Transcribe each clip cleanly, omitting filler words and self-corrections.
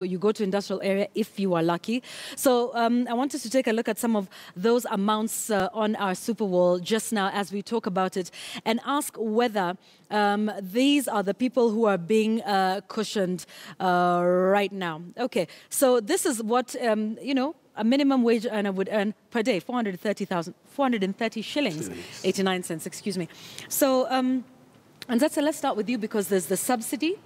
You go to industrial area if you are lucky. So I want us to take a look at some of those amounts on our super wall just now as we talk about it and ask whether these are the people who are being cushioned right now. Okay, so this is what, you know, a minimum wage earner would earn per day, 430 shillings, 89 cents, excuse me. So, and let's start with you because there's the subsidy.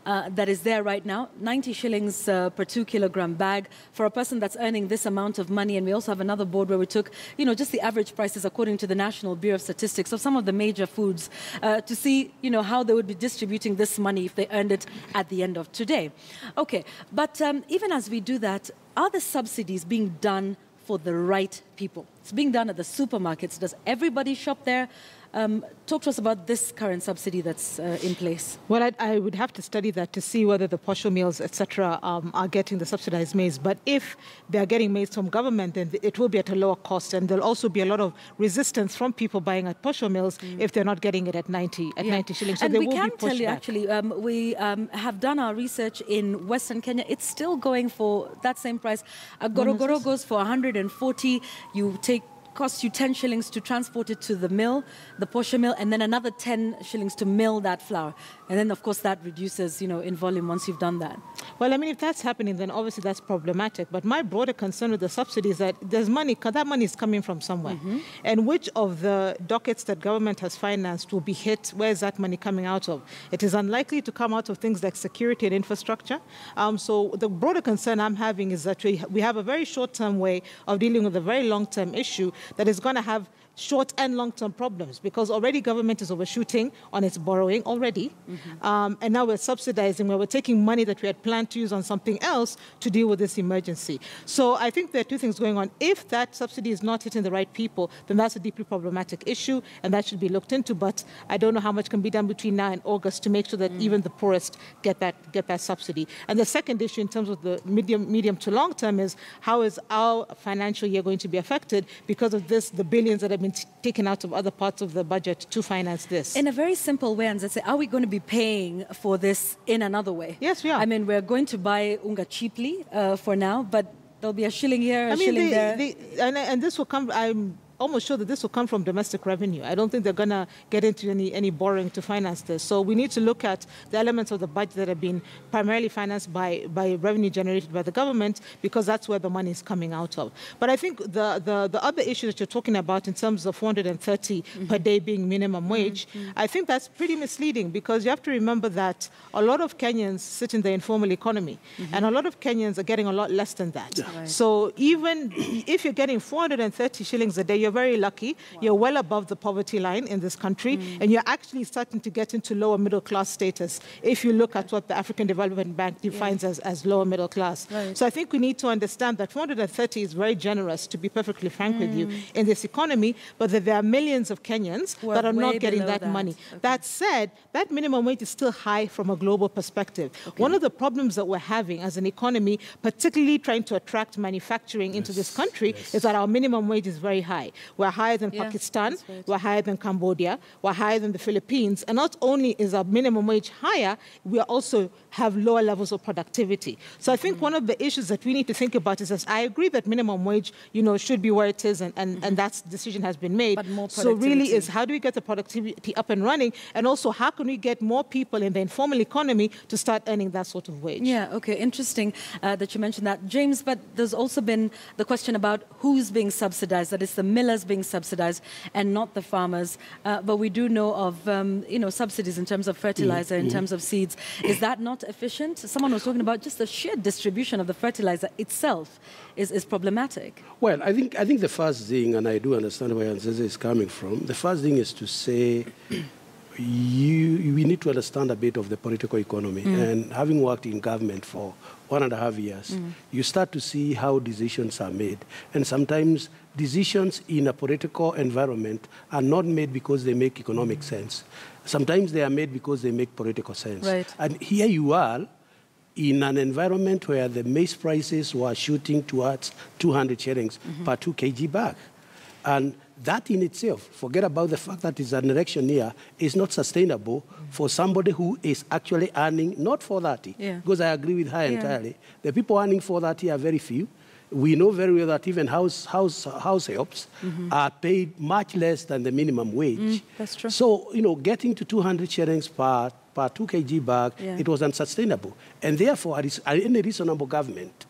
That is there right now, 90 shillings per 2 kilogram bag for a person that's earning this amount of money. And we also have another board where we took, you know, just the average prices according to the National Bureau of Statistics of some of the major foods to see, you know, how they would be distributing this money if they earned it at the end of today. Okay, but even as we do that, are the subsidies being done for the right people? It's being done at the supermarkets. Does everybody shop there? Talk to us about this current subsidy that's in place. Well, I would have to study that to see whether the posho meals, etc., are getting the subsidized maize. But if they're getting maize from government, then it will be at a lower cost. And there'll also be a lot of resistance from people buying at posho mills if they're not getting it at 90 shillings. So and there we will can be tell you, pushback. actually, we have done our research in Western Kenya. It's still going for that same price. A gorogoro goes for 140. You take costs you 10 shillings to transport it to the mill, the posho mill, and then another 10 shillings to mill that flour. And then, of course, that reduces, you know, in volume once you've done that. Well, I mean, if that's happening, then obviously that's problematic. But my broader concern with the subsidy is that there's money, that money is coming from somewhere. And which of the dockets that government has financed will be hit? Where is that money coming out of? It is unlikely to come out of things like security and infrastructure. So the broader concern I'm having is that we have a very short-term way of dealing with a very long-term issue that is going to have short and long-term problems because already government is overshooting on its borrowing already. And now we're subsidizing where we're taking money that we had planned to use on something else to deal with this emergency. So I think there are two things going on. If that subsidy is not hitting the right people, then that's a deeply problematic issue and that should be looked into. But I don't know how much can be done between now and August to make sure that even the poorest get that subsidy. And the second issue in terms of the medium to long term is how is our financial year going to be affected because of this, the billions that have been taken out of other parts of the budget to finance this. In a very simple way, and let's say, are we going to be paying for this in another way? Yes, we are. I mean, we're going to buy unga cheaply for now, but there'll be a shilling here, a shilling there. And this will come, I'm almost sure that this will come from domestic revenue. I don't think they're going to get into any borrowing to finance this. So we need to look at the elements of the budget that have been primarily financed by revenue generated by the government because that's where the money is coming out of. But I think the other issue that you're talking about in terms of 430 per day being minimum wage, I think that's pretty misleading because you have to remember that a lot of Kenyans sit in the informal economy and a lot of Kenyans are getting a lot less than that. Right. So even if you're getting 430 shillings a day, you're very lucky. Wow. You're well above the poverty line in this country, and you're actually starting to get into lower middle class status if you look at what the African Development Bank defines as lower middle class. Right. So I think we need to understand that 430 is very generous, to be perfectly frank with you, in this economy, but that there are millions of Kenyans that are not getting that money. Okay. That said, that minimum wage is still high from a global perspective. Okay. One of the problems that we're having as an economy, particularly trying to attract manufacturing into this country, is that our minimum wage is very high. We're higher than Pakistan, right. We're higher than Cambodia, we're higher than the Philippines. And not only is our minimum wage higher, we also have lower levels of productivity. So I think one of the issues that we need to think about is that I agree that minimum wage, you know, should be where it is and that decision has been made. But more so really is how do we get the productivity up and running, and also how can we get more people in the informal economy to start earning that sort of wage? Yeah, okay, interesting that you mentioned that. James, but there's also been the question about who's being subsidized, that it's the millers being subsidized and not the farmers. But we do know of, you know, subsidies in terms of fertilizer, in terms of seeds. Is that not efficient? Someone was talking about just the sheer distribution of the fertilizer itself is problematic. Well, I think the first thing, and I do understand where Nzeze is coming from, the first thing is to say we need to understand a bit of the political economy. And having worked in government for 1.5 years, you start to see how decisions are made. And sometimes decisions in a political environment are not made because they make economic sense. Sometimes they are made because they make political sense. Right. And here you are in an environment where the maize prices were shooting towards 200 shillings per 2 kg bag. And that in itself, forget about the fact that it's an election year, is not sustainable for somebody who is actually earning not 430. Because I agree with her entirely. The people earning 430 are very few. We know very well that even house helps are paid much less than the minimum wage. That's true. So, getting to 200 shillings per 2 kg bag, it was unsustainable. And therefore, any reasonable government,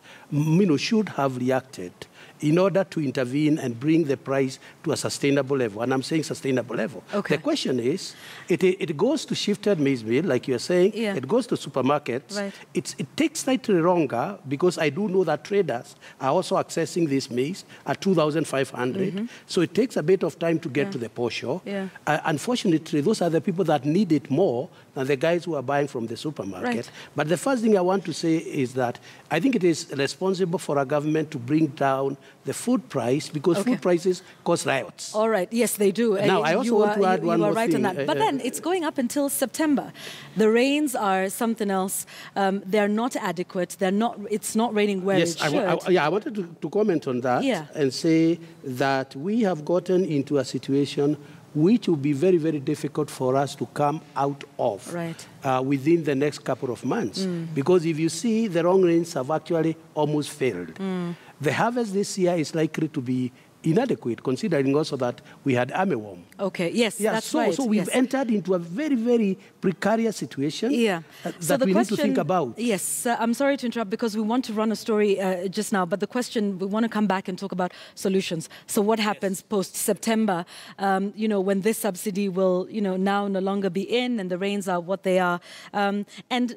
should have reacted in order to intervene and bring the price to a sustainable level. And I'm saying sustainable level. Okay. The question is, it goes to shifted maize meal, like you're saying. It goes to supermarkets. Right. It takes slightly longer because I do know that traders are also accessing this maize at 2,500. So it takes a bit of time to get to the posho. Unfortunately, those are the people that need it more than the guys who are buying from the supermarket. Right. But the first thing I want to say is that I think it is responsible for a government to bring down the food price because food prices cause riots. All right. Yes, they do. Now, I also want to add one more right thing. on that. But then it's going up until September. The rains are something else. They're not adequate. It's not raining where it should. I wanted to comment on that and say that we have gotten into a situation which will be very, very difficult for us to come out of within the next couple of months. Because if you see, the wrong rains have actually almost failed. The harvest this year is likely to be inadequate, considering also that we had armyworm. Okay, yes, that's right. So we've entered into a very, very precarious situation that we need to think about. Yes, I'm sorry to interrupt because we want to run a story just now, but the question, we want to come back and talk about solutions. So what happens post-September, when this subsidy will, now no longer be in and the rains are what they are. Just